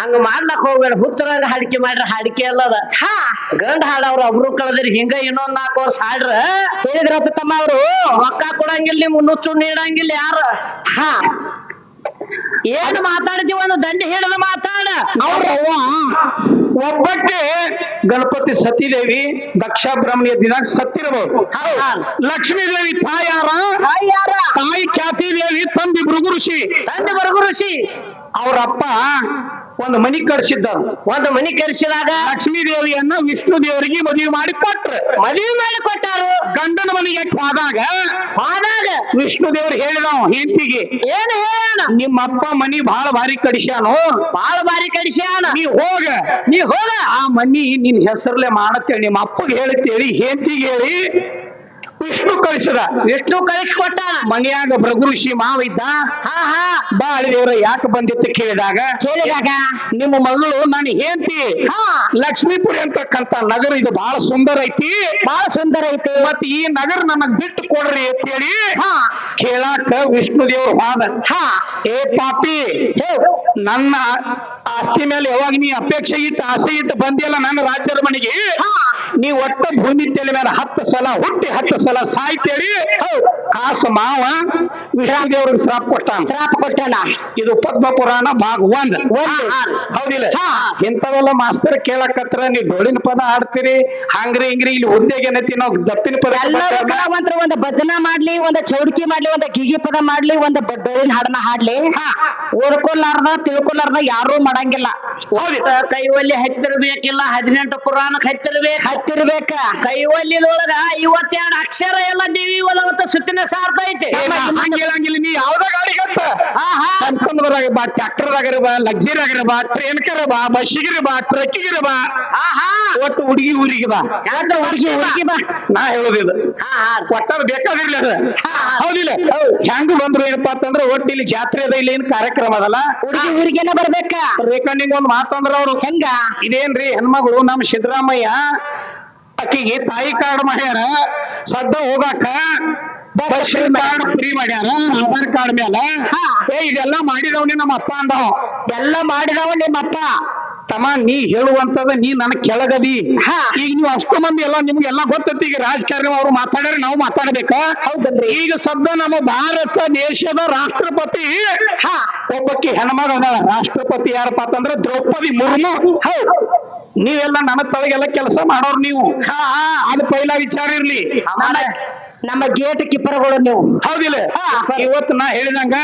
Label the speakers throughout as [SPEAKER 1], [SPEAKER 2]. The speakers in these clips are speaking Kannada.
[SPEAKER 1] ಹಂಗ ಮಾಡ್ಲಕ್ ಹೋಗ್ಬೇಡ. ಹುತ್ತರಾಗ ಹಾಡಿಕೆ ಮಾಡ್ರ ಹಾಡಿಕೆ ಅಲ್ಲದ. ಗಂಡ ಹಾಡವ್ರು ಒಬ್ರು ಕಳೆದ್ರಿ ಹಿಂಗ ಇನ್ನೊಂದ್ 4 ವರ್ಷ ಹಾಡ್ರ ಹೇಳಿದ್ರತ್ತ ತಮ್ಮ ಅವ್ರು ರೊಕ್ಕ ಕೊಡಂಗಿಲ್ಲ, ನಿಮ್ ನುಚ್ಚು ನೀಡಂಗಿಲ್ಲ ಯಾರ. ಏನು ಮಾತಾಡ್ತೀವ ಒಂದು ದಂಡಿ ಹಿಡಿದ ಮಾತಾಡ.
[SPEAKER 2] ಅವ್ರವ್ವ ಒಬ್ಬಕ್ಕೆ ಗಣಪತಿ ಸತೀದೇವಿ ದಕ್ಷ ಬ್ರಹ್ಮಣಿಯ ದಿನ ಸತ್ತಿರಬಹುದು. ಲಕ್ಷ್ಮೀದೇವಿ ತಾಯಾರ, ತಾಯಿ ಖ್ಯಾತಿದೇವಿ ತಂದೆ ಭೃಗು ಋಷಿ. ಅವರಪ್ಪ ಒಂದು ಮನಿ ಕಟ್ಸಿದ್ದ.
[SPEAKER 1] ಒಂದು ಮನಿ ಕರ್ಸಿದಾಗ
[SPEAKER 2] ಲಕ್ಷ್ಮೀ ದೇವಿಯನ್ನ ವಿಷ್ಣು ದೇವರಿಗೆ ಮದುವೆ ಮಾಡಿ
[SPEAKER 1] ಕೊಟ್ಟಾರು.
[SPEAKER 2] ಗಂಡನ ಮನೆಗೆ ಹೋದಾಗ ವಿಷ್ಣು ದೇವ್ರು ಹೇಳಿದವ ಹೆಂಡತಿಗೆ,
[SPEAKER 1] ಏನು ಹೇಳ,
[SPEAKER 2] ನಿಮ್ಮಪ್ಪ ಮನಿ ಬಹಳ ಭಾರಿ ಕಡಿಸ್ಯಾನು, ನೀ ಹೋಗ ಆ ಮನಿ ನಿನ್ ಹೆಸರ್ಲೆ ಮಾಡತ್ತೇಳಿ ನಿಮ್ಮ ಅಪ್ಪಗೆ ಹೇಳ್ತೇಳಿ ಹೆಂಡತಿಗೆ ಹೇಳಿ ವಿಷ್ಣು ಕಳಿಸ್ಕೊಟ್ಟಾನ. ಮನೆಯಾಗ ಭೃಗು ಋಷಿ ಮಾವ ಇದ್ದ. ಬಾಳಿ ದೇವ್ರ ಯಾಕೆ ಬಂದಿತ್ತು ಕೇಳಿದಾಗ ನಿಮ್ಮ ಮಗಳು ನಾನು ಹೆಂಡತಿ ಲಕ್ಷ್ಮೀಪುರಿ ಅಂತಕ್ಕಂತ ನಗರ ಇದು ಬಹಳ ಸುಂದರ ಐತಿ, ಮತ್ ಈ ನಗರ ನನಗ್ ಬಿಟ್ಟು ಕೊಡ್ರಿ ಅಂತ ಹೇಳಿ ಕೇಳಾಕ ವಿಷ್ಣು ದೇವ್ರು ಹೋದ. ಏ ಪಾಪಿ, ನನ್ನ ಆಸ್ತಿ ಮೇಲೆ ಯಾವಾಗ ನೀ ಅಪೇಕ್ಷೆ ಇಟ್ಟು ಆಸೆ ಇಟ್ಟು ಬಂದಿಯಲ್ಲ ನನ್ನ ರಾಜ್ಯದ ಮನೆಗೆ, ನೀ ಒಟ್ಟ ಭೂಮಿ ತಲೆ ಮೇಲೆ 10 ಸಲ ಹುಟ್ಟಿ 10 ಸಲ ಸಾಯ್ತೇಳಿ ಕಾಸ ಮಾವ ವಿಷ್ಣು ದೇವ್ರಿಗೆ ಶ್ರಾಪ ಕೊಟ್ಟಾನ. ಇದು ಪದ್ಮ ಪುರಾಣ ಭಾಗ 1. ಹೌದಿಲ್ಲ? ಇಂಥವೆಲ್ಲ ಮಾಸ್ತರ್ ಕೇಳಕತ್ರ ನೀವು ಡೋಳಿನ ಪದ ಆಡ್ತೀರಿ ಹಂಗ್ರಿ ಹಿಂಗ್ರಿ. ಇಲ್ಲಿ ಹುದ್ದೆಗೆ ಏನೈತಿ ನಾವು ದಪ್ಪಿನ ಪದ
[SPEAKER 1] ಒಂದು ಭಜನ ಮಾಡ್ಲಿ, ಒಂದು ಚೌಡಿಕೆ ಮಾಡ್ಲಿ, ಒಂದು ಗಿಗಿ ಪದ ಮಾಡ್ಲಿ, ಒಂದು ಡೋಳಿನ ಹಾಡನ ಹಾಡ್ಲಿ, ಓದ್ಕೊಲಾರ್ದ ತಿಳ್ಕೊಲಾರ್ದ ಯಾರು ಮಾಡಂಗಿಲ್ಲ. ಕೈವಲ್ಲಿ ಹತ್ತಿರ್ಬೇಕಿಲ್ಲ, 18 ಪುರಾಣಕ್ಕೆ ಹತ್ತಿರ್ಬೇಕ. ಕೈವಲ್ಲಿದೊಳಗ 52 ಅಕ್ಷರ ಎಲ್ಲ ದೇವಿ ಒಳಗತ್ತ ಸುತ್ತಿನ ಸಾರ್ಥ ಐತೆ.
[SPEAKER 2] ಹಂಗಿಲ್ಲ, ನೀ ಯಾವ್ದ ಗಾಡಿ ಹತ್ತ ಅನ್ಕೊಂಡ್ರಾಗ ಬಾ, ಟ್ರ್ಯಾಕ್ಟರ್ದಾಗರ ಬಾ, ಲಗ್ಜರಿಯಾಗರ ಬಾ, ಟ್ರೇನ್ಕರ ಬಾ, ಬಸ್ಸಿಗಿರ ಬಾ, ಟ್ರಕ್ಕಿಗಿರ ಬಾ, ಒಟ್ಟು ಹುಡುಗಿ ಊರಿಗೆ ಬಾ. ನಾ ಹೇಳುದಿಲ್ಲ, ಒಟ್ಟಾರ ಬೇಕಾದಿರ್ಲಿ ಅದ. ಹೌದಿಲ್ಲ? ಹೆಂಗ ಬಂದ್ರು ಏನಪ್ಪಾ ಅಂತಂದ್ರ ಒಟ್ಟು ಇಲ್ಲಿ ಜಾತ್ರೆ ಅದ, ಇಲ್ಲಿ ಏನ್ ಕಾರ್ಯಕ್ರಮ ಅದಲ್ಲ,
[SPEAKER 1] ಹುಡುಗಿ ಊರಿಗೆಲ್ಲ ಬರ್ಬೇಕ.
[SPEAKER 2] ರೇಖಂಡಿಂಗ್ ಒಂದ್ ಮಾತಂದ್ರ ಅವ್ರು
[SPEAKER 1] ಹೆಂಗ
[SPEAKER 2] ಇದೇನ್ರಿ ಹೆಣ್ಮಗಳು ನಮ್ಮ ಸಿದ್ದರಾಮಯ್ಯ ಅಕ್ಕಿಗೆ ತಾಯಿ ಕಾರ್ಡ್ ಮಾಡ್ಯಾರ, ಸದ್ದ ಹೋಗಾಕ ಬಸ್ ಕಾರ್ಡ್ ಫ್ರೀ ಮಾಡ್ಯಾರ, ಆಧಾರ್ ಕಾರ್ಡ್ ಮೇಲೆ ಇದೆಲ್ಲ ಮಾಡಿದವನಿ ನಮ್ಮ ಅಪ್ಪ ಅಂದವ.
[SPEAKER 1] ಎಲ್ಲ ಮಾಡಿದವ ನಿಮ್ಮಪ್ಪ.
[SPEAKER 2] ತಮ್ಮ ನೀ ಹೇಳುವಂತದ ನೀ ನನ್ನ ಕೆಳಗದಿ. ಈಗ ನೀವು ಅಷ್ಟು ಮಂದಿ ಎಲ್ಲ ನಿಮ್ಗೆಲ್ಲಾ ಗೊತ್ತೈತಿ. ಈಗ ರಾಜಕಾರಣಿ ಅವ್ರು ಮಾತಾಡ್ಯಾರ, ನಾವು ಮಾತಾಡ್ಬೇಕ.
[SPEAKER 1] ಹೌದಲ್ರಿ?
[SPEAKER 2] ಈಗ ಸದ್ದ ನಮ್ಮ ಭಾರತ ದೇಶದ ರಾಷ್ಟ್ರಪತಿ ಒಬ್ಬಕ್ಕೆ ಹೆಣ್ಮಗ ಅದಾಳ. ರಾಷ್ಟ್ರಪತಿ ಯಾರಪ್ಪ ಅಂತಂದ್ರೆ ದ್ರೌಪದಿ ಮುರ್ಮು. ನೀವೆಲ್ಲ ನನ್ನ ತಳಗೆಲ್ಲ ಕೆಲಸ ಮಾಡೋರು ನೀವು. ಅದು ಪೈಲ ವಿಚಾರ ಇರ್ಲಿ.
[SPEAKER 1] ನಮ್ಮ ಗೇಟ್ ಕಿಪ್ಪರ್ಗಳು ನೀವು.
[SPEAKER 2] ಹೌದಿಲ್ಲ? ಇವತ್ತು ನಾ ಹೇಳಿದಂಗ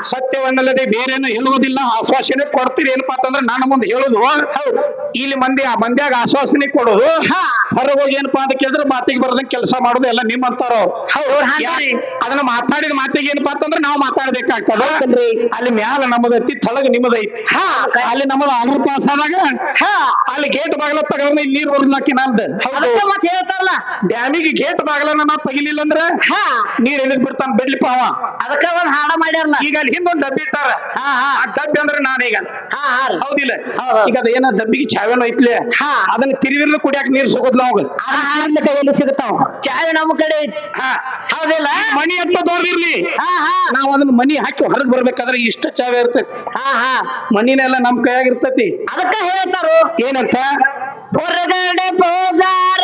[SPEAKER 2] ಸತ್ಯವನ್ನಲ್ಲದೆ ಬೇರೇನು ಹೇಳುವುದಿಲ್ಲ, ಆಶ್ವಾಸನೆ ಕೊಡ್ತೀರಿ. ಏನಪ್ಪಾ ಅಂತಂದ್ರೆ ನನ್ನ ಮುಂದೆ ಹೇಳುದು, ಇಲ್ಲಿ ಮಂದ್ಯಾಗ ಆಶ್ವಾಸನೆ ಕೊಡೋದು, ಹೊರಗೆ ಹೋಗಿ ಏನಪ್ಪಾ ಅಂತ ಕೇಳಿದ್ರೆ ಮಾತಿಗೆ ಬರೋದಂಗ ಕೆಲಸ ಮಾಡೋದು ಎಲ್ಲ ನಿಮ್ಮಂತಾರ. ಅದನ್ನ ಮಾತಾಡಿದ ಮಾತಿಗೆ ಏನಪ್ಪಾ ಅಂತಂದ್ರೆ ನಾವು ಮಾತಾಡ್ಬೇಕಾಗ್ತದ. ಅಲ್ಲಿ ಮ್ಯಾಲ ನಮ್ಮದೈತಿ, ತಳಗ ನಿಮ್ಮದೈತಿ. ಅಲ್ಲಿ ನಮ್ಮದು ಆಧಾರ್ ಪಾಸ್ ಆದಾಗ ಅಲ್ಲಿ ಗೇಟ್ ಬಾಗಿಲ ತಗೊಂಡ್ರೆ ಇಲ್ಲಿ ನೀರು ಬರೋದಾಕಿ ನಂದು.
[SPEAKER 1] ಹೇಳ್ತಾರಲ್ಲ,
[SPEAKER 2] ಡ್ಯಾಮಿಗೆ ಗೇಟ್ ಬಾಗಿಲನ್ನ ನಾವು ತೆಗಿಲಿಲ್ಲ ಅಂದ್ರೆ ನೀರ್ ಎಲ್ಲಿದ್ ಬಿಡ್ತಾನ ಬಿಡ್ಲಿಪ್ಪ ಅವ.
[SPEAKER 1] ಅದಕ್ಕ ಒಂದ್ ಹಾಡ ಮಾಡ್ಯಾರಲ್ಲ.
[SPEAKER 2] ಈಗ ಅಲ್ಲಿ ಹಿಂದೊಂದ್ ಡಬ್ಬಿ ಇಟ್ಟಾರ, ಆ ಡಬ್ಬಿ ಅಂದ್ರೆ ನಾನೀಗ. ಹೌದಿಲ್ಲ? ಈಗ ಅದ ಏನ ಡಬ್ಬಿಗೆ ಚಾವೇನೋ ಐತ್ಲೆ, ಅದನ್ನ ತಿರುವಿರ್ಲು ಕುಡಿಯಾಕ ನೀರ್ ಸಿಗೋದ್ಲ ಅವಾಗ.
[SPEAKER 1] ಕೈಯಲ್ಲಿ ಸಿಗುತ್ತಾವ ಚಾವೆ ನಮ್ಮ ಕಡೆ. ಹೌದಿಲ್ಲ?
[SPEAKER 2] ಮನಿ ಅಂತ ದೊಡ್ಡಿರ್ಲಿ, ನಾವ್ ಅದನ್ನ ಮನಿ ಹಾಕಿ ಹೊರಗ್ ಬರ್ಬೇಕಾದ್ರೆ ಇಷ್ಟ ಚಾವೆ ಇರ್ತೈತಿ. ಮನಿನೆಲ್ಲ ನಮ್ ಕೈಯಾಗ ಇರ್ತೈತಿ.
[SPEAKER 1] ಅದಕ್ಕ ಹೇಳ್ತಾರು
[SPEAKER 2] ಏನಂತ,
[SPEAKER 1] ಹೊರಗಡೆ ಬೋಗಾರ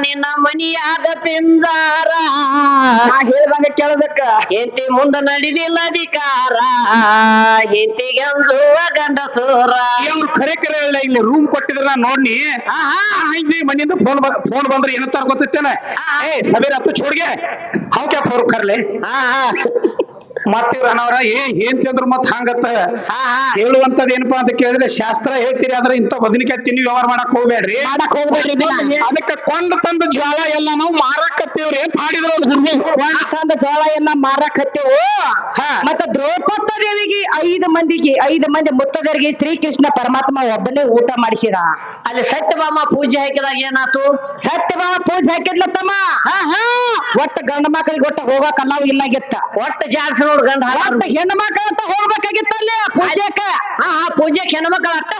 [SPEAKER 1] ನಿನ್ನ ಮನಿಯಾಗ ಪಿಂದಾರ.
[SPEAKER 2] ಹೇಳ್ದಂಗ ಕೇಳಬೇಕ.
[SPEAKER 1] ಹೆಂಡತಿ ಮುಂದ ನಡಿದಿಲ್ಲ ಅಧಿಕಾರ, ಹೆಂಡತಿಗೆಂದುವ ಗಂಡಸೂರ.
[SPEAKER 2] ಅವ್ರು ಖರೆ ಇಲ್ಲಿ ರೂಮ್ ಕೊಟ್ಟಿದ್ರ ನಾ ನೋಡ್ನಿ. ಮನೆಯಿಂದ ಫೋನ್ ಬಂದ್ರೆ ಏನಂತಾರ ಗೊತ್ತೈತೇನ, ಏ ಸಬೇರ ಅಪ್ಪ ಚೋಡ್ಗೆ ಅವ್ ಕ್ಯಾ ಫೋನ್ ಕರ್ಲೆ. ಮತ್ತಿವ್ರ ಅನ್ನವ್ರ ಏನ್ ಚಂದ್ರ ಮತ್ ಹಂಗತ್ತ ಹೇಳುವಂತದ್ ಏನಪ್ಪಾ ಅಂತ ಕೇಳಿದ್ರೆ, ಶಾಸ್ತ್ರ ಹೇಳ್ತೀರಿ ಆದ್ರೆ ಇಂಥ ಬದನಿಕಾಯಿ ತಿನ್ನಿ ವ್ಯವಹಾರ ಮಾಡಕ್ ಹೋಗ್ಬೇಡ್ರಿ. ಅದಕ್ಕೆ ಕೊಂಡ ತಂದ ಜ್ವಾಳ ಎಲ್ಲ ನಾವು ಮಾರಾಕತ್ತೇವ್ರಿ ಮಾಡಿದ್ರ ಹುಡುಗಿ.
[SPEAKER 1] ಕೊಂಡ ತಂದ ಜ್ವಾಳ ಎಲ್ಲ ಮಾರಾಕತ್ತೇವು. ಮತ್ತ ದ್ರೌಪದಿ ದೇವಿಗೆ 5 ಮಂದಿ ಮುತ್ತದರಿಗೆ ಶ್ರೀಕೃಷ್ಣ ಪರಮಾತ್ಮ ಒಬ್ಬನೇ ಊಟ ಮಾಡಿಸಿದ. ಅಲ್ಲಿ ಸತ್ಯಭಾಮ ಪೂಜೆ ಹಾಕಿದಾಗ ಏನಾತು? ಸತ್ಯಭಾಮ ಪೂಜೆ ಹಾಕಿದ್ಲತ್ತಮ್ಮ. ಒಟ್ಟು ಗಂಡ ಮಕ್ಕಳಿಗೆ ಒಟ್ಟು ಹೋಗಕ್ ಅಲ್ಲಾವ್ ಇಲ್ಲಾಗಿತ್ತ. ಒಟ್ಟು ಜಾಡ್ಸಿ ನೋಡ್ ಗಂಡ ಒಟ್ಟು ಹೆಣ್ಣು ಮಕ್ಕಳ ಅಂತ ಹೋಗ್ಬೇಕಾಗಿತ್ತ ಅಲ್ಲಿ ಪೂಜೆಕ. ಪೂಜೆಗೆ ಹೆಣ್ಣು ಮಕ್ಕಳ ಅಟ್ಟ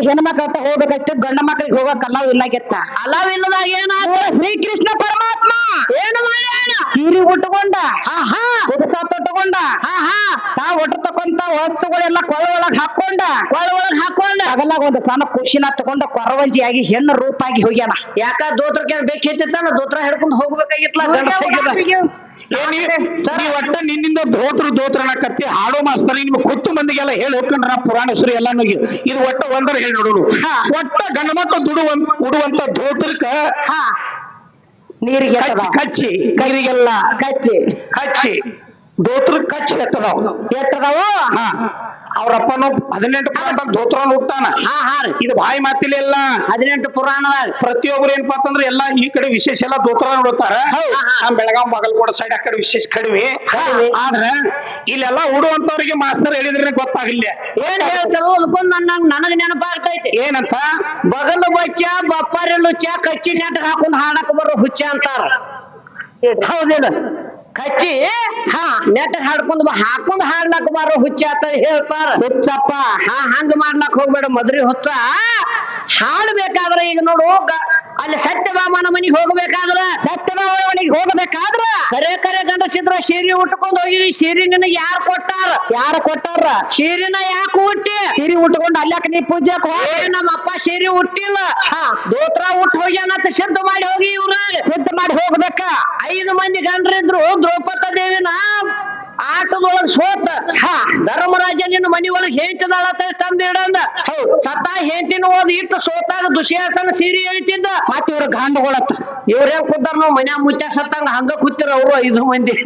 [SPEAKER 1] ಹೆಣ್ಣು ಮಕ್ಕಳ ಅಂತ ಹೋಗ್ಬೇಕಾಗಿತ್ತು, ಗಂಡ ಮಕ್ಕಳಿಗೆ ಹೋಗಕ್ ಅಲ್ಲಾವ್ ಇಲ್ಲಾಗಿತ್ತ. ಅಲ್ಲಾವ್ ಇಲ್ಲದಾಗ ಏನಾತ? ಶ್ರೀಕೃಷ್ಣ ಪರಮಾತ್ಮ ಏನು ಮಾಡ್ಯಾನ? ಸೀರೆ ಉಟ್ಕೊಂಡ, ಉಪಸ ತೊಟ್ಟುಕೊಂಡ, ತಾ ಒಟ್ಟು ತಕೊಂತ ವಸ್ತುಗಳೆಲ್ಲ ಕೊಳ್ಳ ಒಳಗ್ ಹಾಕೊಂಡ ಅಗಲಾಗ ಒಂದು ಸಣ್ಣ ಖುಷಿನ ತಗೊಂಡ ಕೊರವಂಜಿಯಾಗಿ ಹೆಣ್ಣು ರೂಪಾಗಿ ಹೋಗ್ಯಾನ.
[SPEAKER 2] ಯಾಕ ದೋತ್ರಕ್ಕೆ ಬೇಕಿತ್ತಾನ ದೋತ್ರ ಹಿಡ್ಕೊಂಡು ಹೋಗ್ಬೇಕಾಗಿತ್ಲ ಒಟ್ಟ ನಿನ್ನಿಂದ ದೋತ್ರನ ಕತ್ತಿ ಹಾಡೋ ಮಾಸ್ತರ್ ನಿಮ್ ಕುತ್ತು ಮಂದಿಗೆಲ್ಲ ಹೇಳಿ ಹೋಗ್ಕೊಂಡ್ರ ಪುರಾಣೇಶ್ವರಿ ಎಲ್ಲಾನು ಇದು ಒಟ್ಟ ಒಂದರ ಹೇಳಿ ನೋಡೋಣ. ಒಟ್ಟ ಗಂಡ ಮಕ್ಕಳು ಉಡುವಂತ ದೋತ್ರಕ್ಕ
[SPEAKER 1] ನೀರಿಗೆ
[SPEAKER 2] ಕಚ್ಚಿ ಕೈರಿಗೆಲ್ಲ ಕಚ್ಚಿ ದೋತ್ರ ಕಚ್ಚಿ ಎತ್ತದಾವು ಅವ್ರಪ್ಪನು 18 ಪುರಾಣ ದೋತ್ರನ ಹುಟ್ಟಾನ. ಇದು ಬಾಯಿ ಮಾತಿಲ್ಲ ಎಲ್ಲ 18 ಪುರಾಣದಾಗ ಪ್ರತಿಯೊಬ್ಬರು ಏನಪ್ಪಾ ಅಂತಂದ್ರೆ ಎಲ್ಲಾ ಈ ಕಡೆ ವಿಶೇಷ ಎಲ್ಲ ದೋತ್ರ ನೋಡ್ತಾರ. ನಮ್ ಬೆಳಗಾವ್ ಬಾಗಲಕೋಟೆ ಸೈಡ್ ಆ ಕಡೆ ವಿಶೇಷ ಕಡಿಮೆ. ಆದ್ರೆ ಇಲ್ಲೆಲ್ಲ ಉಡುವಂತವ್ರಿಗೆ ಮಾಸ್ತರ್ ಹೇಳಿದ್ರೆ ಗೊತ್ತಾಗಿಲ್ಲ.
[SPEAKER 1] ಏನ್ ಹೇಳ್ತಾರೋ ಅದಕ್ಕೊಂದು ನನಗ್ ನೆನಪಾಗ್ತೈತಿ.
[SPEAKER 2] ಏನಂತ
[SPEAKER 1] ಬಗಲು ಬಚ್ಚ ಬಪ್ಪಾರಿ ಲುಚ್ಚ ಕಚ್ಚಿ ನೆಟ್ ಹಾಕೊಂಡ್ ಹಾಡಕ್ ಬರೋ ಹುಚ್ಚ ಅಂತಾರ. ಹೌದಿಲ್ಲ ಕಚ್ಚಿ ನೆಟ್ ಹಾಡ್ಕೊಂಡ್ ಹಾಡ್ಲಕ್ ಬಾರೋ ಹುಚ್ಚ ಅಂತ ಹೇಳ್ತಾರ. ಹುಚ್ಚಪ್ಪ ಹಂಗ ಮಾಡ್ಲಕ್ ಹೋಗ್ಬೇಡ ಮದ್ರಿ ಹುಚ್ಚ. ಹಾಡ್ಬೇಕಾದ್ರ ಈಗ ನೋಡು ಅಲ್ಲಿ ಸತ್ಯಭಾಮನ ಮನಿಗೆ ಹೋಗ್ಬೇಕಾದ್ರ ಕರೆ ಗಂಡಸಿದ್ರ ಸೀರೆ ಉಟ್ಕೊಂಡ್ ಹೋಗಿದ್ವಿ. ಸೀರೆ ನಿನಗೆ ಯಾರು ಕೊಟ್ಟಾರ ಸೀರೆನ ಯಾಕೆ ಹುಟ್ಟಿ ಸೀರೆ ಉಟ್ಕೊಂಡು ಅಲ್ಲಾಕ ನೀ ಪೂಜಾಕ್ ನಮ್ಮ ಅಪ್ಪ ಸೀರೆ ಹುಟ್ಟಿಲ್ಲ ದೋತ್ರ ಉಟ್ಟು ಹೋಗ್ಯಾನಂತ ಸಿದ್ಧ ಮಾಡಿ ಹೋಗಿ ಸಿದ್ಧ ಮಾಡಿ ಹೋಗ್ಬೇಕ. 5 ಮಂದಿ ಗಂಡ್ರಿದ್ರು ದ್ರೌಪದಿ ದೇವಿನ ಆಟದೊಳಗ್ ಸೋತ ಧರ್ಮರಾಜ ನಿನ್ನ ಮನಿ ಒಳಗ್ ಹೇಂಟಿದಾಳ ತಂದಿಡಂದ ಸತ ಹೇಂಟಿನ ಓದ್ ಇಟ್ಟು ಸೋತಾಗ ದುಶ್ಯಾಸನ ಸೀರೆ ಹೇಳ್ತಿದ್ದ. ಮತ್ತ ಇವ್ರ ಗಾಂಡುಗಳತ್ತ ಇವ್ರೇನ್ ಕೂತಾರ ನಾವು ಮನ್ಯಾಗ ಮುಚ್ಚ ಸತ್ತಂಗ ಹಂಗ ಕೂತಿರ ಅವರು 5 ಮಂದಿ.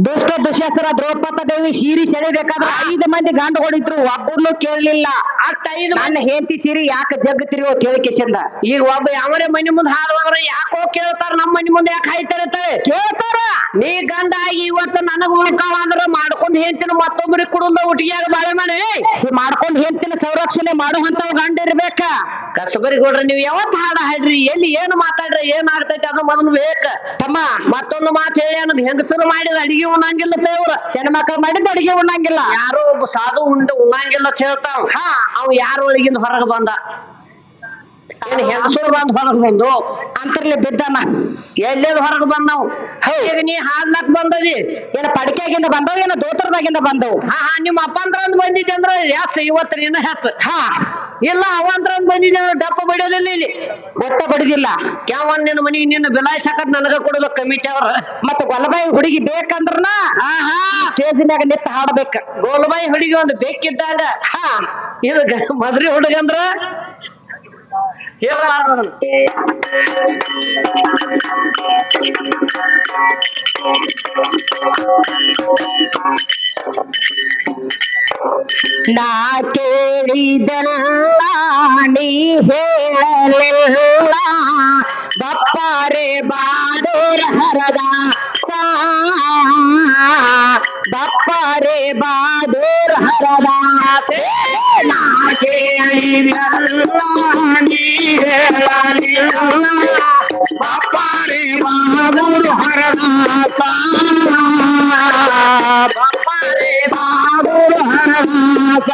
[SPEAKER 1] ದುಷ್ಟ ದುಶ್ಯಾಸನ ದ್ರೌಪದಿ ದೇವಿ ಸೀರೆ ಸೆಳಿಬೇಕಾದ್ರೆ 5 ಮಂದಿ ಗಂಡುಗಳಿದ್ರು ಒಬ್ಬನು ಕೇಳಲಿಲ್ಲ. ಅಷ್ಟ 5 ನನ್ನ ಹೇಂತಿ ಸೀರೆ ಯಾಕೆ ಜಗ್ತಿರೋ ಕೇಳಿಕೆಸಿಂದ. ಈಗ ಒಬ್ಬ ಯಾವರೇ ಮನಿ ಮುಂದೆ ಹಾಡುವಾಗ್ರ ಯಾಕೋ ಕೇಳ್ತಾರ ನಮ್ಮ ಮನಿ ಮುಂದೆ ಯಾಕೆ ಹಾಯ್ತಾರ ಕೇಳ್ತಾರ. ನೀ ಗಂಡ ಆಗಿ ಇವತ್ತು ನನಗ್ ಉಳ್ಕಾವ ಅಂದ್ರ ಮಾಡ್ಕೊಂಡ್ ಹೇಂತಿನ ಮತ್ತೊಬ್ಬರಿಗೆ ಕುಡುದ ಒಟ್ಟಿಗೆ ಬಾಳೆ ಮಾಡಿ ಮಾಡ್ಕೊಂಡ್ ಹೇಂತಿನ ಸಂರಕ್ಷಣೆ ಮಾಡುವಂತವ್ ಗಂಡ ಇರ್ಬೇಕ. ಕಸಬರಿಗೌಡ್ರಿ ನೀವು ಯಾವತ್ ಹಾಡ ಹಾಡ್ರಿ ಎಲ್ಲಿ ಏನು ಮಾತಾಡ್ರಿ ಏನ್ ಆಗ್ತೈತಿ ಅದು ಮೊದಲು ಬೇಕ ತಮ್ಮ. ಮತ್ತೊಂದು ಮಾತು ಹೇಳಿ ಅನ್ನೋದು ಹೆಂಗಸರು ಮಾಡಿದ ಅಡಿಗೆ ಉಣ್ಣಂಗಿಲ್ಲ ದೇವ್ರ ಹೆಣ್ಮಕ್ಳು ಮಾಡಿದ ಅಡಿಗೆ ಉಣ್ಣಂಗಿಲ್ಲ. ಯಾರೋ ಒಬ್ಬ ಸಾಧು ಉಣ್ಣಂಗಿಲ್ಲ ಅಂತ ಹೇಳ್ತಾವ. ಅವ್ ಯಾರ ಒಳಗಿಂದ ಹೊರಗೆ ಬಂದ ಹೆಂಗಸರು ಬಂದ್ ಹೊರಗೆ ಬಂದು ಅಂತರ್ಲಿ ಬಿದ್ದಾನ. ಎಲ್ಲೇದು ಹೊರಗೆ ಬಂದವು ಈಗ ನೀ ಹಾಡ್ಲಕ್ ಬಂದದಿ ಏನ ಪಡಿಕೆಗಿಂದ ಬಂದವು ಏನ ದೋತ್ರದಾಗಿಂದ ಬಂದವು. ನಿಮ್ಮ ಅಪ್ಪಂದ್ರಂದ್ ಬಂದಿದ್ದೆ ಅಂದ್ರ ಎಸ್ ಇವತ್ತು ನೀನು ಹೆತ್ ಇಲ್ಲ ಅವಂದ್ರಂದ್ ಬಂದಿದ್ದೆ ಅಂದ್ರೆ ಡಪ್ಪ ಬಡಿಯೋದಿಲ್ಲ ಇಲ್ಲಿ ಒಟ್ಟ ಬಡಿದಿಲ್ಲ. ಯಾವನ್ ನಿನ್ನ ಮನಿಗೆ ನಿನ್ನ ಬಿಲಾಯಿಸಕತ್ ನನಗ ಕೊಡ್ಬೇಕು ಕಮಿಟಿ ಅವ್ರ. ಮತ್ತ ಗೊಲಬಾಯಿ ಹುಡುಗಿ ಬೇಕಂದ್ರನ ಸ್ಟೇಜಿನಾಗ ನಿತ್ತ ಹಾಡ್ಬೇಕ. ಗೋಲಬಾಯಿ ಹುಡುಗಿ ಒಂದು ಬೇಕಿದ್ದಾಗ ಇದು ಮದ್ರಿ ಹುಡುಗಂದ್ರ ನಾ ಕೇಳಿದಲ್ಲ ನೀ ಹೇಳಲಿಲ್ಲ ಬಪ್ಪಾರೆ ಬಾದೂರ ಹರದ ಬಪ್ಪಾರೆ ಬಾದೂರ ಹರದ ನಾ ಕೇಳಿದಲ್ಲ ನೀ ಹೇಳಲಿಲ್ಲ ಬಪ್ಪಾರೆ ಬಾದೂರ ಹರದ ಬಪ್ಪಾರೆ ಬಾದೂರ ಹರದ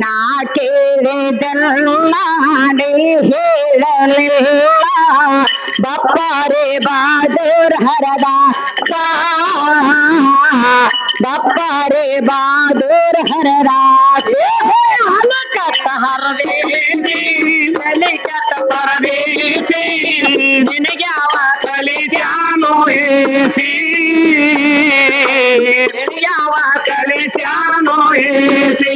[SPEAKER 1] ನಾ ಕೇಳಿದಲ್ಲ ನೀ ಹೇಳಲಿಲ್ಲ ಬಪ್ಪಾರೆ ಬಾದೂರ ಹರದ ಬಪ್ಪಾರೆ ಬಾದೂರ ಹರದ ಹಲಕತ್ತ ಹರದೇಸಿ ಕಲಿಕತ್ತ ಪರದೇಸಿ ನಿನಗೆ ಅವ ಕಲಿಸ್ಯಾನೋ ಏಸಿ ಯಾವ ಕಲಿಸ್ಯಾನೋ ಏಸಿ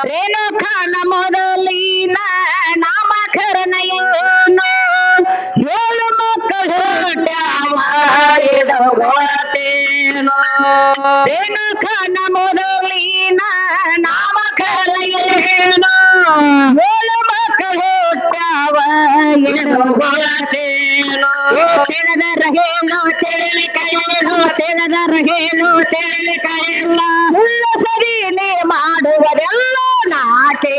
[SPEAKER 1] ರೇಣುಖಾನ ಮೊದಲಿನ ನಾಮಕರಣ ಏನು 7 ಮಕ್ಕಳು ಹುಟ್ಟ್ಯಾವ ಇದು ಗೊತ್ತೇನೋ. ರೇಣುಖಾನ ಮೊದಲಿನ ನಾಮಕರಣ ಏನು 7 ಮಕ್ಕಳು ಹುಟ್ಟ್ಯಾವ ಇದು ಗೊತ್ತೇನೋ. ತಿಳಿದರಗೇನು ತಿಳಿಲಿಕಾಯೇನು ತಿಳಿದರಗೇನು ತಿಳಿಲಿಕಾಯಲ್ಲ ಉಳ್ಳ ಸರಿನೇ ಮಾಡುವುದೆಲ್ಲ ನಾಕೆ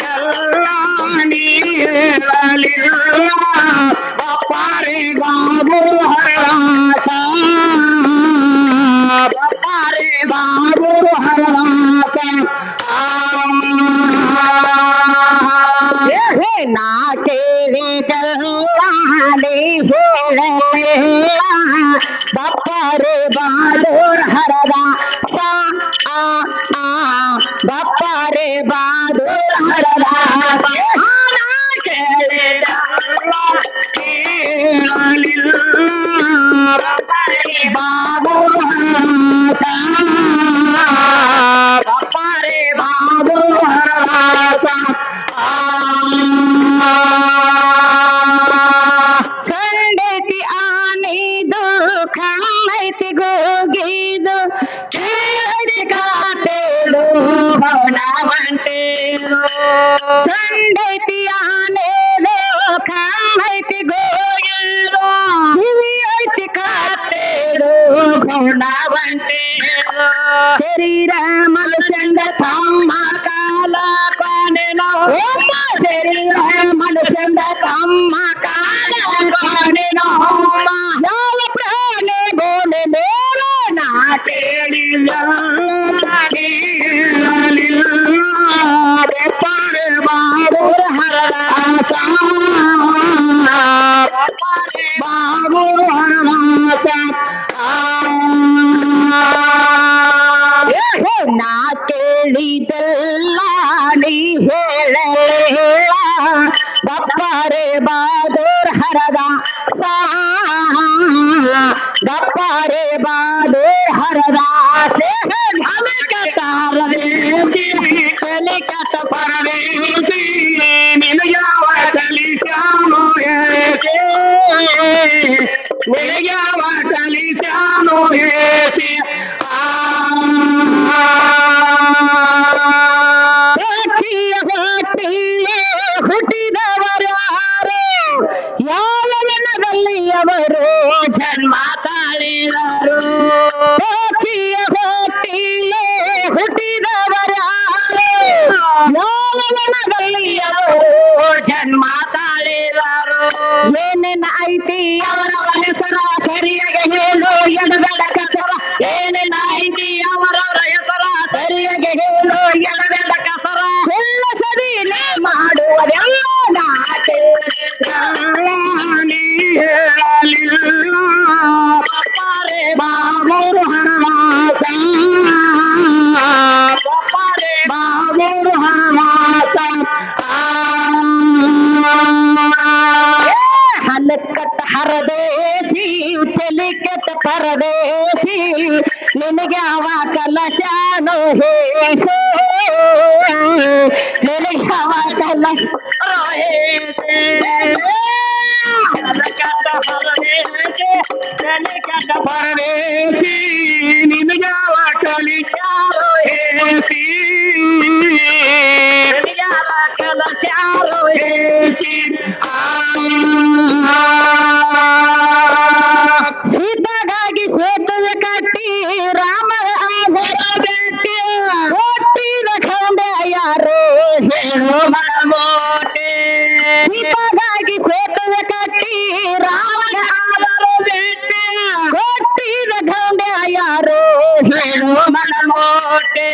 [SPEAKER 1] ಗಲ್ಲ ನೀ ಹೇಳಲಿಲ್ಲ ಬಪ್ಪಾರೆ ಬಾಬು ಹರಳಾಟ ಬಪ್ಪಾರೆ ಬಾಬು ಹರಳಾಟ ನಾ ಕೇಳಿದಲ್ಲಾಲಿ ಹೇಳಲಿಲ್ಲ ಬಪ್ಪರೆ ಬಾದೂರ್ ಹರದ ಸಾ ಆ ಆ ಬಪ್ಪರೆ ಬಾದೂರ್ ಹರದ ನಾ ಕೇಳಿದಲ್ಲ ಕೇಳಲಿಲ್ಲ ಬಾಬೂರ್ ಬಪ್ಪರೆ ಬಾದೂರ್ ಹರದ ಸಂಡತಿ ಆನಿದು ಖಮ್ಮೈತಿ ಗೋಗಿದು ಕೇಳಿ ಕಾತೇಳು ಹೊಣವಂಟೇಳು ಸಂಡತಿ ಆನೇದು ಖಮ್ಮೈತಿ ಗೋಗಿದು ಕಿವಿ ಐತಿ ಕಾತೇಳು ಗುಣವಂಟೇಳು ಶರೀರ ಮನುಷ್ಯಂದ ತಮ್ಮ ಕಾಲ ಕಾಣೆನೋ ಶರೀರ ಮನುಷ್ಯಂದ ತಮ್ಮ ಕಾಲ ಕಾಣೆನೋ ಯಾವ ಪ್ರಾಣಿ ಗೋಣೆ ಮೇಲ ನಾ ಕೇಳಿಲ್ಲ ಪಾರೆ ಬಾಬೂರ್ ಹರದ ಬಾಬೂರ್ ಹರದ ನಾ ಕೇಳಿದಲ್ಲ ನೀ ಹೇಳಲಿಲ್ಲ ಬಪ್ಪರೆ ಬಾದೂರ್ ಹರದ ಬಪ್ಪರೆ ಬಾದೂರ್ ಹರದ ಕಲಿಕತ ಪರದೇಶಿ ನಿನಗ್ಯಾವ ಕಲಿಸ್ಯಾನೋ ನಿನಗ್ಯಾವ ಕಲಿಸ್ಯಾನೋ ಹೇಸಿ ಹುಟ್ಟಿದವರ್ಯಾರು ಯಾವ ದಿನದಲ್ಲಿ ಅವರು ಜನ್ಮ ತಾಳಿದರು ಹೊಟ್ಟಿಲೆ ಹುಟ್ಟಿದವರ್ಯಾರು ಯಾವ ದಿನದಲ್ಲಿ ಅವರು ಜನ್ಮ ತಾಳಿದರು ಏನೇನ ಐತಿ ಅವರ ಹೆಸರ ಸರಿಯಾಗಿ ಹೇಳು ಎಡಗಡ ಕಸರ ಏನೇನ ಐತಿ ಅವರವರ ಹೆಸರ ಸರಿಯಾಗಿ ಹೇಳು ಎಡಗಡ ಕಸರ ಎಲ್ಲ ಸರಿಲೇ ಮಾಡುವುದೆಲ್ಲ ನಾಟೆ ಹೇಳಲಿಲ್ಲ ಬಪ್ಪರೆ ಬಾಬೂರ್ ಹರವಾಸ ಬಪ್ಪರೆ ಬಾಬೂರ್ ಹರವಾಸ ಹಲಕತ್ತ ಹರದೇಸಿ ತೆಲಿಕತ್ತ ಪರದೇಸಿ ನಿನಗ್ಯಾವ ಕಲಶಾನೋ ಹೇಸೋ ನಿನಗ್ಯಾವ ಕಲಶ ಪರದೇಸಿ ನಿನಗ್ಯಾವ ಕಲಿಚಾರೋ ಹೇಸಿ ನಿನಗ್ಯಾವ ಕಲಚಾರೋ ಹೇಸಿ ಸೀತಾಗಾಗಿ ಸೇತುವೆ ಕಟ್ಟಿ ರಾಮ ಆಧಾರ ಬೆಟ್ಟಿ ಹುಟ್ಟಿದ ಖಂಡ ಯಾರು ಹೇಳು ಮನಮೋಟೆ ಸೀತಾಗಾಗಿ ಸೇತುವೆ ಕಟ್ಟಿ ರಾಮ ಆಧಾರ ಬೆಟ್ಟಿ ಹುಟ್ಟಿದ ಖಂಡ ಯಾರು ಹೇಳು ಮನಮೋಟೆ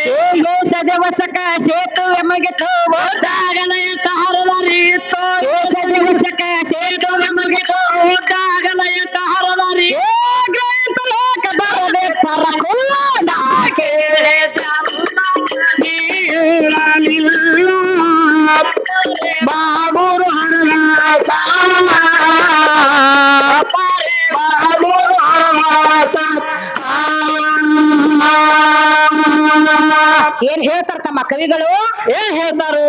[SPEAKER 1] ದೇವಸಕ ಸೇತುವೆ ಮುಗಿತು ಓದಾಗಲಯ ಹರದರಿತ್ತು ದೇವಸಕ ಸೇತುವೆ ಮುಗಿತು ಓದಾಗಲಯ ಹರದರಿ ಲೋಕ ಬರದೆ ಪರಕುಲ್ಲ ನಾ ಕೇಳಿಲ್ಲ ಬಾಬೂರ್ ಹರದಾಸ ಬಾಬೂರ್ ಹರದಾಸ ಏನ್ ಹೇಳ್ತಾರ ತಮ್ಮ ಕವಿಗಳು ಏನ್ ಹೇಳ್ತಾರು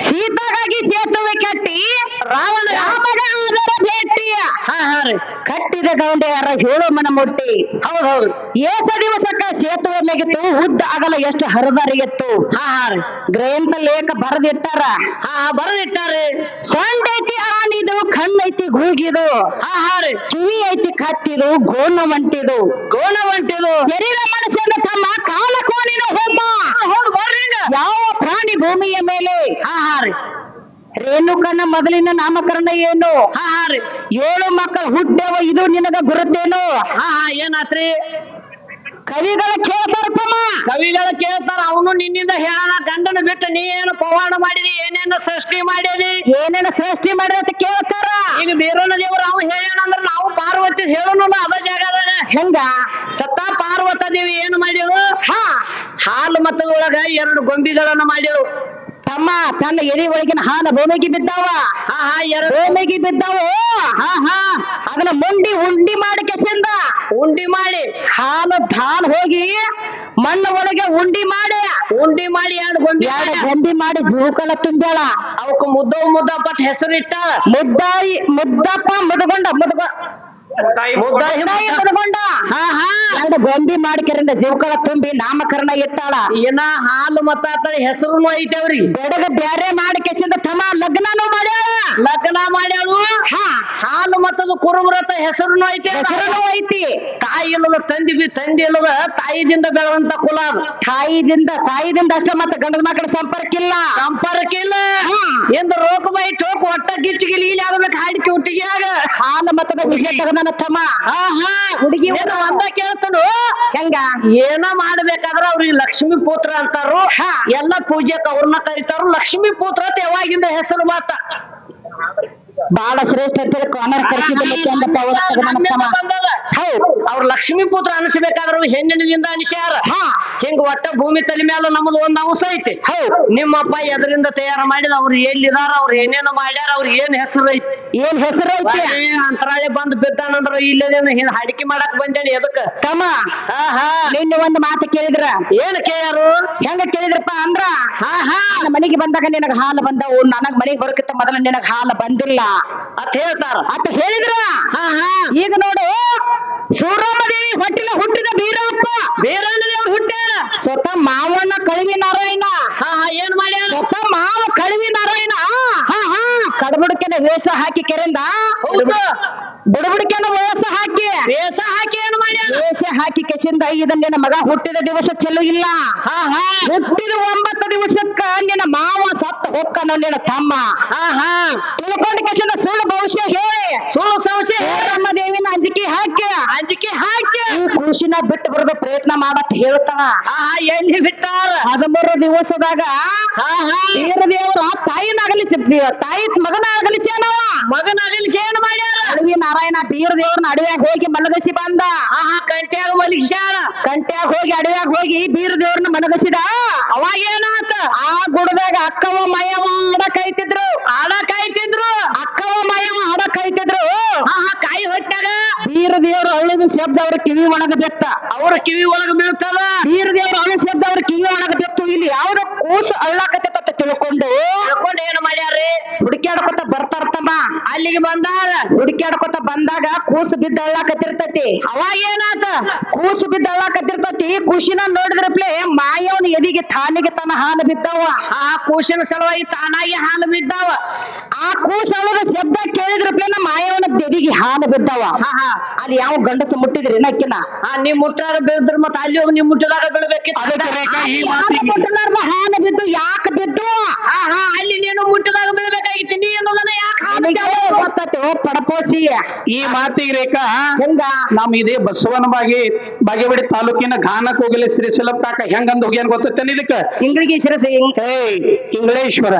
[SPEAKER 1] ಸೀತಾಗಾಗಿ ಸೇತುವೆ ಕಟ್ಟಿ ರಾಮನ ಭೇಟಿ ಕಟ್ಟಿದ ಗೌಂಡೆಯರ ಹೇಳೋ ಮನ ಮುಟ್ಟಿ ಹೌದೌದು ಏಸ ದಿವಸಕ್ಕ ಸೇತುವೆ ಮೇಗಿತ್ತು ಉದ್ದ ಆಗಲ ಎಷ್ಟು ಹರಿದರಿಗಿತ್ತು ಗ್ರಂಥ ಲೇಖ ಬರೆದಿಟ್ಟಾರ ಬರೆದಿಟ್ಟಾರೆ ಸೊಂಡೈತಿ ಆನಿದು ಕಣ್ಣೈತಿ ಗೂಗಿದು ಕಿವಿ ಐತಿ ಕಟ್ಟಿದು ಗೋಣ ಒಂಟಿದು ಶರೀರ ಮನಸ್ಸಿಂದ ತಮ್ಮ ಕಾಲ ಕೋಣಿನ ಹೋಮ ಯಾವ ಪ್ರಾಣಿ ಭೂಮಿಯ ಮೇಲೆ ರೇಣುಕನ ಮೊದಲಿನ ನಾಮಕರಣ ಏನು 7 ಮಕ್ಕಳು ಹುಟ್ಟೆವ ಇದು ನಿನಗ ಗುರುತೇನು ಏನಾತ್ರಿ ಕವಿಗಳ ಕೇಳ್ತಾರ ತಮ್ಮ.
[SPEAKER 2] ಕವಿಗಳು ಕೇಳ್ತಾರ ಅವನು ನಿನ್ನಿಂದ ಹೇಳೋಣ ಗಂಡನ ಬಿಟ್ಟು ನೀ ಏನು ಪವಾಡ ಮಾಡಿದಿ ಏನೇನು ಸೃಷ್ಟಿ ಮಾಡ್ಯಾನಿ
[SPEAKER 1] ಏನೇನ ಸೃಷ್ಟಿ ಮಾಡಿ ಅಂತ ಕೇಳ್ತಾರ.
[SPEAKER 2] ಈಗ ಬೀರನ ದೇವ್ರು ಅವ ಹೇಳ್ಯಾನ ಅಂದ್ರ ನಾವು ಪಾರ್ವತಿ ಹೇಳೋಣ ಅದ ಜಾಗದಾಗ
[SPEAKER 1] ಹೆಂಗ
[SPEAKER 2] ಸತ್ತ ಪಾರ್ವತ ದೇವಿ ಏನು ಮಾಡ್ಯಾಳು
[SPEAKER 1] ಹಾ
[SPEAKER 2] ಹಾಲು ಮತದೊಳಗ 2 ಗೊಂಬಿಗಳನ್ನ ಮಾಡ್ಯಾಳು
[SPEAKER 1] ತಮ್ಮ. ತನ್ನ ಎದೆ ಒಳಗಿನ ಹಾಲು ಭೂಮಿಗೆ ಬಿದ್ದಾವ.
[SPEAKER 2] ಹಾ ಹಾ 2
[SPEAKER 1] ಭೂಮಿಗೆ ಬಿದ್ದಾವು.
[SPEAKER 2] ಹಾ ಹಾ
[SPEAKER 1] ಅದನ್ನ ಉಂಡಿ ಮಾಡಿ ಕೆಸಿಂದ
[SPEAKER 2] ಉಂಡಿ ಮಾಡಿ
[SPEAKER 1] ಹಾಲು ಧಾನ್ ಹೋಗಿ ಮಣ್ಣು ಒಳಗೆ ಉಂಡಿ ಮಾಡಿ
[SPEAKER 2] 2 ಗೊಂಬಿ
[SPEAKER 1] 2 ಗೊಂಬಿ ಮಾಡಿ ಜೀವಕಲ ತುಂಬ್ಯಾಳ.
[SPEAKER 2] ಅವಕ್ಕ ಮುದ್ದ ಪಟ್ ಹೆಸರಿಟ್ಟ
[SPEAKER 1] ಮುದ್ದಪ್ಪ ಮುದ್ಕೊಂಡ ಮುದ್ಕೊಂಡ
[SPEAKER 2] ಹಾ ಹಾ
[SPEAKER 1] 2 ಗೊಂಬಿ ಮಾಡಿಕರಿಂದ ಜೀವಕಳ ತುಂಬಿ ನಾಮಕರಣ ಇಟ್ಟಾಳ.
[SPEAKER 2] ಏನ ಹಾಲು ಮತ್ತ ಹೆಸರು ಐತೆ ಅವ್ರಿಗೆ
[SPEAKER 1] ಬೆಡಗ ಬ್ಯಾರೆ ಮಾಡಿ ಕೆಸಿಂದ ತಮ್ಮ ಲಗ್ನನೂ ಮಾಡ್ಯಾಳ.
[SPEAKER 2] ಲಗ್ನ ಮಾಡ್ಯಾಳು
[SPEAKER 1] ಹಾ
[SPEAKER 2] ಹಾಲು ಮತ್ತದು ಕುರುಬ್ರತ ಹೆಸರುನು ಐತೆ
[SPEAKER 1] ಹೆಸರನು ಐತಿ.
[SPEAKER 2] ತಾಯಿ ಇಲ್ಲದ ತಂದಿ ಇಲ್ಲದ ತಾಯಿದಿಂದ ಬೆಳೆದಂತ ಕುಲ ಅದು
[SPEAKER 1] ತಾಯಿದಿಂದ ಅಷ್ಟೇ ಮತ್ತೆ ಗಂಡದ ಮಕ್ಕಳ ಸಂಪರ್ಕ ಇಲ್ಲ.
[SPEAKER 2] ಎಂದು ರೋಕ ಬೈ ಟೋಕ್ ಒಟ್ಟ ಗಿಚ್ಚಿಗಿಲಿ ಇಲ್ಲಿ ಆಗಬೇಕು ಹಾಡಿಕೆ ಹುಟ್ಟಿಗ್ಯಾಗ
[SPEAKER 1] ಹಾಲು ಮತದ ವಿಷಯ ತಗದಾನ ತಮ್ಮ. ಹುಡುಗಿ
[SPEAKER 2] ಒಂದ ಕೇಳ್ತಾನು
[SPEAKER 1] ಹೆಂಗ
[SPEAKER 2] ಏನ ಮಾಡ್ಬೇಕಾದ್ರ ಅವ್ರಿಗೆ ಲಕ್ಷ್ಮೀ ಪುತ್ರ ಅಂತಾರು ಎಲ್ಲ ಪೂಜೆಕ್ ಅವ್ರನ್ನ ಕರಿತಾರು ಲಕ್ಷ್ಮೀ ಪುತ್ರ ಅಂತ ಯಾವಾಗಿಂದ ಹೆಸರು ಮಾತ
[SPEAKER 1] ಬಾಳ ಶ್ರೇಷ್ಠ ಅಂತೇಳಿ ಕಾನರ್ ಕರ್ಸಿದ್ದ
[SPEAKER 2] ಹೌದು ಅವ್ರ ಲಕ್ಷ್ಮೀ ಪುತ್ರ ಅನಿಸ್ಬೇಕಾದ್ರು ಹೆಣ್ಣಿನಿಂದ ಅನಿಸ್ಯಾರ ಹಿಂಗ ಒಟ್ಟ ಭೂಮಿ ತಲೆ ಮೇಲೆ ನಮ್ದು ಒಂದ್ ಅಂಶ ಐತಿ. ನಿಮ್ಮಪ್ಪ ಎದರಿಂದ ತಯಾರ ಮಾಡಿದ ಅವ್ರು ಎಲ್ಲಿದಾರ ಅವ್ರು ಏನೇನು ಮಾಡ್ಯಾರ ಅವ್ರಿಗೆ ಏನ್ ಹೆಸರು ಐತಿ ಅಂತರಾಳೆ ಬಂದ್ ಬಿದ್ದಾನಂದ್ರ ಇಲ್ಲದೇನು ಅಡಿಕೆ ಮಾಡಕ್ ಬಂದೇನಿ ಎದಕ್ಕ
[SPEAKER 1] ತಮ್ಮ. ನಿನ್ನೆ ಒಂದು ಮಾತು ಕೇಳಿದ್ರ
[SPEAKER 2] ಏನ್ ಕೇಳ್ಯಾರು
[SPEAKER 1] ಹೆಂಗ ಕೇಳಿದ್ರಪ್ಪ ಅಂದ್ರ ಮನೆಗೆ ಬಂದಾಗ ನಿನಗ ಹಾಲು ಬಂದವು ನನಗ್ ಮನೆಗೆ ಬರಕಿತ್ತ ಮೊದಲ ನಿನಗ ಹಾಲು ಬಂದಿಲ್ಲ
[SPEAKER 2] ಅಂತ ಹೇಳ್ತಾರ
[SPEAKER 1] ಅಂತ ಹೇಳಿದ್ರ. ಈಗ ನೋಡು ಸೂರಮ್ಮದೇವಿ ಹೊಟ್ಟಿನ ಹುಟ್ಟಿದ ಬೀರಪ್ಪ
[SPEAKER 2] ಬೇರಣ್ಣದೇವ್ರು ಹುಟ್ಟ್ಯಾರ
[SPEAKER 1] ಸ್ವತಃ ಮಾವನ ಕಳವಿ ನಾರಾಯಣ
[SPEAKER 2] ಏನ್ ಮಾಡ್ಯಾರ
[SPEAKER 1] ಸ್ವತಃ ಮಾವ ಕಳವಿ ನಾರಾಯಣ ಕಡಬುಡಕೆನ ವೇಷ ಹಾಕಿ ಕೆರೆಂದ ಬುಡಬುಡಕೆನ ವೇಷ ಹಾಕಿ
[SPEAKER 2] ಏನ್ ಮಾಡ್ಯಾರ
[SPEAKER 1] ವೇಷ ಹಾಕಿ ಕೆಸಿಂದ ಇದನ್ನ ಮಗ ಹುಟ್ಟಿದ ದಿವಸ ಚೆಲ್ಲು ಇಲ್ಲ. ಹುಟ್ಟಿದ 9 ದಿವಸಕ್ಕ ನಿನ್ನ ಮಾವ ಸತ್ತ ಹೊಕ್ಕನ ನಿನ್ನ ತಮ್ಮ ತಿಳ್ಕೊಂಡ ಕೆಸಿಂದ ಸುಳ್ಳು ಭವಿಷ್ಯ ಹೇಳಿ
[SPEAKER 2] ಸುಳ್ಳು ಸಂಶಯ
[SPEAKER 1] ಸೂರಮ್ಮ ದೇವಿನ ಅಂಜಿಕೆ ಹಾಕಿ ಈ ಖುಷಿನ ಬಿಟ್ಟು ಬರೋದು ಪ್ರಯತ್ನ ಮಾಡತ್ ಹೇಳ್ತಾನ.
[SPEAKER 2] ಎಲ್ಲಿ ಬಿಟ್ಟಾರ
[SPEAKER 1] 13 ದಿವಸದಾಗ ಬೀರ ದೇವರ ತಾಯಿನ ಮಗನ ಅಗಲಿಸ್ಯಾನವ
[SPEAKER 2] ಮಗನ ಅಗಲಿಸಿ ಏನ್ ಮಾಡ್ಯಾರ
[SPEAKER 1] ಕಳವಿ ನಾರಾಯಣ ಬೀರ ದೇವ್ರನ್ನ ಅಡವ್ಯಾಗ ಹೋಗಿ ಮಲಗಿಸಿ ಬಂದ.
[SPEAKER 2] ಕಂಟ್ಯಾಗ ಮಲಗಿಸ್ಯಾರ
[SPEAKER 1] ಕಂಟ್ಯಾಗ ಹೋಗಿ ಅಡವ್ಯಾಗ ಹೋಗಿ ಬೀರ ದೇವ್ರನ್ನ ಮಲಗಿಸಿದ.
[SPEAKER 2] ಅವಾಗ ಏನಾತ
[SPEAKER 1] ಆ ಗುಡದಾಗ ಅಕ್ಕವ ಮಯವ ಆಡಕಾಯ್ತಿದ್ರು ಅಕ್ಕವ ಮಯವ ಆಡಕಾಯ್ತಿದ್ರು.
[SPEAKER 2] ಕಾಯಿ ಹೊಟ್ಟಾಗ
[SPEAKER 1] ಬೀರ ದೇವ್ರ ಅಳಿದ ಶಬ್ದ ಅವ್ರ ಕಿವಿ ಒಣಗ ಬೆತ್ತ
[SPEAKER 2] ಅವ್ರ ಕಿವಿ ಒಳಗ ಬೀಳ್ತದ.
[SPEAKER 1] ಬೀರ ದೇವ್ರ ಅಳಿದ ಶಬ್ದ ಅವ್ರ ಕಿವಿ ಒಣಗ ಬೆತ್ತು. ಇಲ್ಲಿ ಯಾವ್ದ ಕೂಸು ಅಳ್ಳಾಕತ್ತ ತಿಳ್ಕೊಂಡು
[SPEAKER 2] ಏನ್ ಮಾಡ್ಯಾರ್ರಿ
[SPEAKER 1] ಹುಡುಕ್ಯಾಡ್ಕೊತ ಬರ್ತಾರ್ತಮ್ಮ.
[SPEAKER 2] ಅಲ್ಲಿಗೆ ಬಂದಾಗ
[SPEAKER 1] ಹುಡುಕ್ಯಾಡ್ಕೊತ ಬಂದಾಗ ಕೂಸು ಬಿದ್ದ ಅಳ್ಳಾಕತ್ತಿರ್ತೈತಿ.
[SPEAKER 2] ಅವಾಗ ಏನಾತ
[SPEAKER 1] ಕೂಸು ಬಿದ್ದ ಅಳ್ಳಾಕತ್ತಿರ್ತೈತಿ. ಖುಷಿನ ನೋಡಿದ್ರಪ್ಲೆ ಮಾಯವನ ಎದಿಗೆ ತಾನಿಗೆ ತನ್ನ ಹಾಲು ಬಿದ್ದಾವ.
[SPEAKER 2] ಆ ಕೂಸಿನ ಸಲುವಾಗಿ ತಾನಾಗಿ ಹಾಲು ಬಿದ್ದಾವ.
[SPEAKER 1] ಆ ಕೂಸು ಅಳದ ಶಬ್ದ ಕೇಳಿದ್ರಪ್ಲೆ ನಮ್ಮ ಮಾಯವನ ಎದಿಗೆ ಹಾಲು ಬಿದ್ದಾವ. ಅಲ್ಲಿ ಯಾವ ಗಂಡಸು ಮುಟ್ಟಿದ್ರಿ ನಕ್ಕಿನ
[SPEAKER 2] ನೀವ್ ಮುಟ್ಟಾರ ಬೀಳಿದ್ರ ಮತ್ತ ಅಲ್ಲಿ ಹೋಗಿ ನೀವ್ ಮುಟ್ಟಿದಾಗ ಬೀಳ್ಬೇಕಿತ್ತು.
[SPEAKER 1] ಹಾಲು ಬಿದ್ದು ಯಾಕೆ ಬಿದ್ದು
[SPEAKER 2] ಅಲ್ಲಿ ನೀನು ಮುಟ್ಟಿದಾಗ ಬೀಳ್ಬೇಕಾಗಿತ್ತು. ನೀ ಅನ್ನೋದನ್ನ ಯಾಕೆ
[SPEAKER 1] ಪಡಪೋಸಿ
[SPEAKER 2] ಈ ಮಾತಿಗೆ ರೇಖಾ
[SPEAKER 1] ಹೆಂಗ
[SPEAKER 2] ನಮ್ ಇದೇ ಬಸವನ ಬಾಗೇವಾಡಿ ತಾಲೂಕಿನ ಘಾನಕ್ ಹೋಗಲಿ ಶ್ರೀಶೈಲಂ ಕಾಕ ಹೆಂಗಂದ್ ಹೋಗ್ಯಾನ ಗೊತ್ತೇನ ಇದಕ್ಕ
[SPEAKER 1] ಇಂಗ್ಳಿಗೆ ಶಿರಸಿ
[SPEAKER 2] ಇಂಗ್ಲೇಶ್ವರ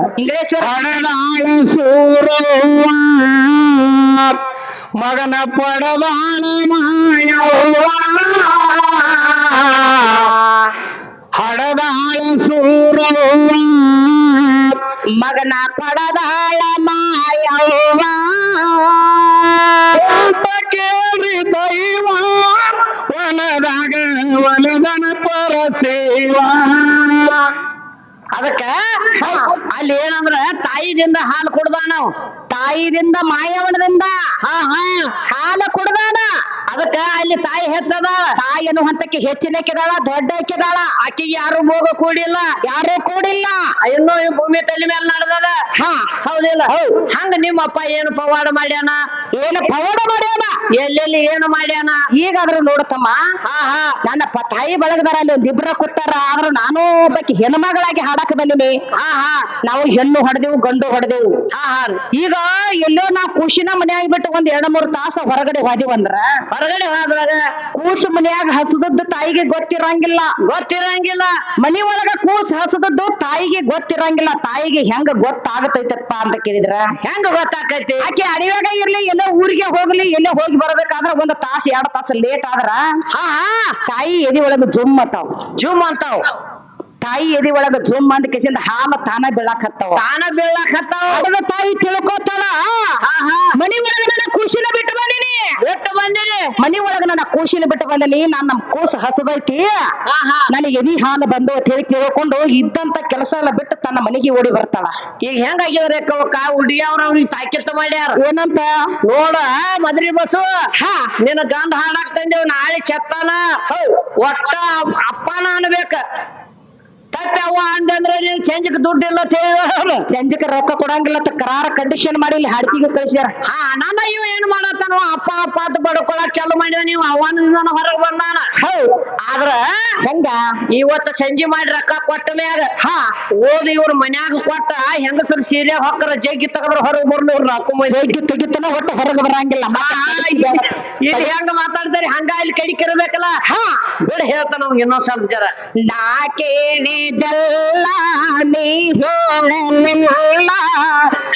[SPEAKER 2] ಮಗನ ಪಡದಾಳ ಮಾಯವ್ವ ಹಡದಾಳ ಸೂರವ್ವ
[SPEAKER 1] ಮಗನ ಪಡದಾಳ ಮಾಯವ್ವ
[SPEAKER 2] ಕೇಳಿ ದೈವ ವನದಾಗ ವನದನ ಪರಸೇವ. ಅದಕ್ಕ ಅಲ್ಲಿ ಏನಂದ್ರ ತಾಯಿದಿಂದ ಹಾಲು ಕುಡ್ದಾನ ನಾವು
[SPEAKER 1] ತಾಯಿದಿಂದ ಮಾಯವನದಿಂದ ಹಾಲು ಕುಡ್ದಾನ.
[SPEAKER 2] ಅದಕ್ಕ ಅಲ್ಲಿ ತಾಯಿ ಹೆಚ್ಚದ.
[SPEAKER 1] ತಾಯಿ ಅನ್ನೋ ಹಂತಕ್ಕೆ ಹೆಚ್ಚಿನಕ್ಕಿದಾಳ ದೊಡ್ಡ ಹಾಕಿದಾಳ.
[SPEAKER 2] ಆಕಿಗೆ ಯಾರು ಮೋಗ ಕೂಡಿಲ್ಲ ಇನ್ನೂ ಈ ಭೂಮಿ ತಲೆ ಮೇಲೆ ನಡೆದದ.
[SPEAKER 1] ಹೌದಿಲ್ಲ
[SPEAKER 2] ಹಂಗ ನಿಮ್ಮಪ್ಪ ಏನು ಪವಾಡ ಮಾಡ್ಯಾನ
[SPEAKER 1] ಏನು ಪವಾಡ ಮಾಡ್ಯಾನ ಎಲ್ಲೆಲ್ಲಿ ಏನು ಮಾಡ್ಯಾನ ಈಗಾದ್ರೂ ನೋಡತಮ್ಮ ನನ್ನ ತಾಯಿ ಬಳಗದಾರ ಅಲ್ಲಿ ಒಂದ್ ಇಬ್ರ ಕೂತಾರ ಆದ್ರೂ ನಾನು ಒಬ್ಬಾಕಿ ಹೆಣ್ಮಗಳಾಗಿ ಹಾಡಕ್ ಬಂದಿನಿ ನಾವು ಹೆಣ್ಣು ಹೊಡೆದೆವು ಗಂಡು ಹೊಡೆದೆವು ಈಗ ಎಲ್ಲೋ ನಾವು ಖುಷಿನ ಮನ್ಯಾಗ ಬಿಟ್ಟು ಒಂದ್ 2-3 ತಾಸ ಹೊರಗಡೆ ಹೋದಿವಂದ್ರ ಹೊರಗಡೆ ಹೋದಾಗ ಕೂಸು ಮನ್ಯಾಗ ಹಸದದ್ದು ತಾಯಿಗೆ ಗೊತ್ತಿರಂಗಿಲ್ಲ ಮನಿ ಒಳಗ ಕೂಸು ಹಸದದ್ದು ತಾಯಿಗೆ ಗೊತ್ತಿರಂಗಿಲ್ಲ ತಾಯಿಗೆ ಹೆಂಗ ಗೊತ್ತಾಗತೈತಪ್ಪ ಅಂತ ಕೇಳಿದ್ರ ಹೆಂಗ ಗೊತ್ತಾಕೈತಿ ಆಕೆ ಅಡಿವಾಗ ಇರ್ಲಿ ಎಲ್ಲೋ ಊರಿಗೆ ಹೋಗ್ಲಿ ಎಲ್ಲೋ ಹೋಗಿ ಬರ್ಬೇಕಾದ್ರ 1 ತಾಸು 2 ತಾಸು ಲೇಟ್ ಆದ್ರ ತಾಯಿ ಎದಿ ಒಳಗ ಜುಮ್ ಅಂತಾವ್ ತಾಯಿ ಎದಿ ಒಳಗ ಜುಮ್ ಅಂದ ಕಿಸಿಂದ ಹಾಲು ತಾನ ಬೀಳಾಕತ್ತಾವ ಅದನ್ನ ತಾಯಿ ತಿಳ್ಕೊತಾಳ ಮನಿ ಒಳಗ ನನ್ನ ಖುಷಿನ ಬಿಟ್ಟು ಬಂದಿನಿ ಮನಿ ಒಳಗ ನನ್ನ ಖುಷಿನ ಬಿಟ್ಟು ಬಂದಿನಿ ನಾನ್ ನಮ್ ಕೂಸು ಹಸದೈತಿ ನನಗೆ ಎದಿ ಹಾಲು ಬಂದು ಅಂತ ಹೇಳಿ ತಿಳ್ಕೊಂಡು ಇದ್ದಂತ ಕೆಲಸ ಎಲ್ಲ ಬಿಟ್ಟು ತನ್ನ ಮನೆಗೆ ಓಡಿ ಬರ್ತಾಳ ಈಗ ಹೆಂಗಾಗ್ಯವ್ರೆ ಹುಡುಗಿಯವ್ರವ್ರಿಗೆ ತಾಕಿತ್ತ ಮಾಡ್ಯಾರ ಏನಂತ ನೋಡ ಮದ್ರಿ ಬಸ್ಸು ನಿನ್ನ ಗಂಡ ಹಾಡಾಕ್ ತಂದೇವ್ ನಾಳೆ ಚೆತ್ತಾನ ಒಟ್ಟ ಅಪ್ಪನ ಅನ್ಬೇಕ ತಪ್ಪವ ಅಂದಂದ್ರೆ ನೀನ್ ಚಂಜಕ್ ದುಡ್ಡು ಇಲ್ಲ ಚಂಜಕ್ ರೊಕ್ಕ ಕೊಡಂಗಿಲ್ಲ ಅಂತ ಕರಾರ ಕಂಡೀಷನ್ ಮಾಡಿ ಇಲ್ಲಿ ಹಾಡ್ತಿಗೆ ಕಳಿಸ್ಯಾರ ನನ್ನ ಇವ ಏನ್ ಮಾಡತ್ತಾನ ಅಪ್ಪ ಅಂತ ಬಡ್ಕೊಳಕ್ ಚಾಲು ಮಾಡಿದ ನೀವು ಅವನಿಂದ ಹೊರಗೆ ಬಂದಾನ ಆದ್ರ ಹೆಂಗ ಇವತ್ತ ಸಂಜೆ ಮಾಡಿ ರೊಕ್ಕ ಕೊಟ್ಟ ಮ್ಯಾಗ ಓದಿ ಇವ್ರ ಮನ್ಯಾಗ ಕೊಟ್ಟ ಹೆಂಗಸರು ಸೀರೆ ಹೊಕ್ಕರ ಜಗ್ಗಿ ತಗದ್ರ ಹೊರಗೆ ಬರ್ಲಿ ಇವ್ರ ರೊಕ್ಕ ಜಗ್ಗಿ ತೆಗಿತನ ಒಟ್ಟು ಹೊರಗೆ ಬರಂಗಿಲ್ಲ ಇಲ್ಲಿ ಹೆಂಗ ಮಾತಾಡ್ತಾರೆ ಹಂಗ ಇಲ್ಲಿ ಕಡಿಕಿರ್ಬೇಕಲ್ಲ ಬಿಡ ಹೇಳ್ತಾನ ಅವ್ಗೆ ಇನ್ನೊಂದ್ ಸ್ವಲ್ಪ ಜರ ನಾ ಕೇಳಿದಲ್ಲ ನೀ ಹೇಳಲಿಲ್ಲ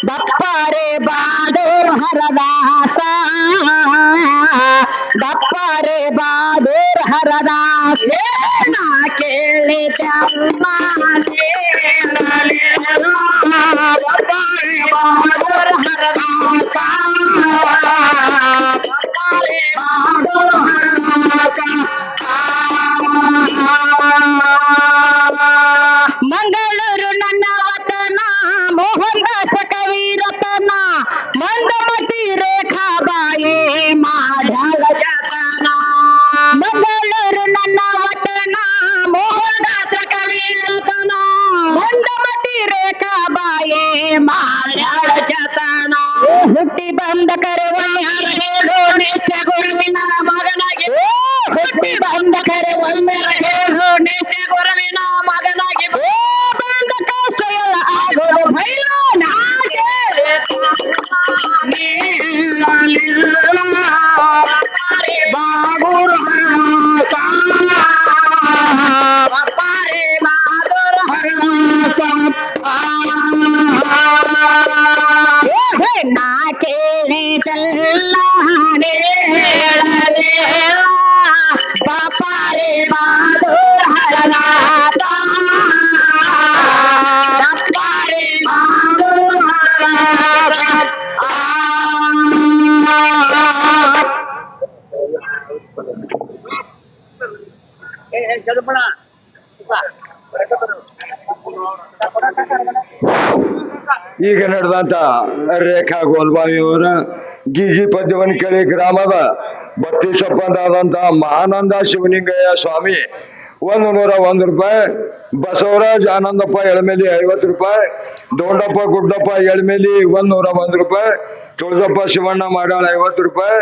[SPEAKER 1] ದಪ್ಪರೆ ಬಾದೂರ್ ಹರದಾಸ ದಪ್ಪರೆ ಬಾದೂರ್ ಹರದಾಸ ನಾ ಕೇಳಿದಲ್ಲ ದಪ್ಪರೆ ಬಾದೂರ್ ಹರದಾಸ ದಪ್ಪರೆ ಬಾದೂರ್ ಹರದಾಸ ಮಂಗಳೂರು ನನ್ನ ವತನ ಮೋಹನ್ ದಾಸ ಕವಿರತನ ಮಂದಮತಿ ರೇಖಾಬಾಯಿ ಮಾಡಳ ಜತನ ಮಂಗಳೂರು ನನ್ನ ವತನ ಮೋಹನ್ ದಾಸ ಕವಿರತನ ಮಂದಮತಿ ರೇಖಾಬಾಯಿ ಮಾಡಳ ಜತನ ಹುಟ್ಟಿ ಬಂದ ಕರೆವಲ್ಲಿ ಹರಡು ನಿತ್ಯ ಗುರುವಿನ ಮಗನಾಗಿ ಹುಟ್ಟಿ ಬಂದ ಕರೆವಲ್ಲಿ ಹರಡು ನಿತ್ಯ ಗುರುವಿನ ಮಗನಾಗಿ ಬಂದ ಕಷ್ಟ ಎಲ್ಲ ಆಗೋದು ಭೈಲ ಬಾಬೂರ್ ಪಾರೆ ಬಾದೂರ್ ನಾ ಕೇಳಿದಲ್ಲ ಪಾರೆ ಬಾದೂರ್ ಹರನಾಥ ಪಾರೆ ಬಾದೂರ್ ಹರನಾಥ
[SPEAKER 3] ಈಗ ನಡೆದಂತ ರೇಖಾ ಗೋಲ್ಬಾವಿ ಅವರ ಗೀಗಿ ಪದ್ಯವನ್ನು ಕೇಳಿ ಗ್ರಾಮದ ಬತ್ತಿಸಪ್ಪಂತಾದಂತ ಮಹಾನಂದ ಶಿವಲಿಂಗಯ್ಯ ಸ್ವಾಮಿ 101 ರೂಪಾಯಿ, ಬಸವರಾಜ್ ಆನಂದಪ್ಪ ಎಳಮೇಲಿ 50 ರೂಪಾಯಿ, ದೊಡ್ಡಪ್ಪ ಗುಡ್ಡಪ್ಪ ಎಳಮೇಲಿ 101 ರೂಪಾಯಿ, ತುಳಜಪ್ಪ ಶಿವಣ್ಣ ಮಾಡಾಳ 50 ರೂಪಾಯಿ,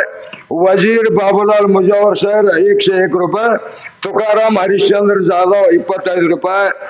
[SPEAKER 3] ವಜೀರ್ ಬಾಬುಲಾಲ್ ಮುಜಾವರ್ ಸರ್ 101 ರೂಪಾಯಿ, ತುಕಾರಾಮ್ ಹರಿಶ್ಚಂದ್ರ ಜಾಧವ್ 25 ರೂಪಾಯಿ.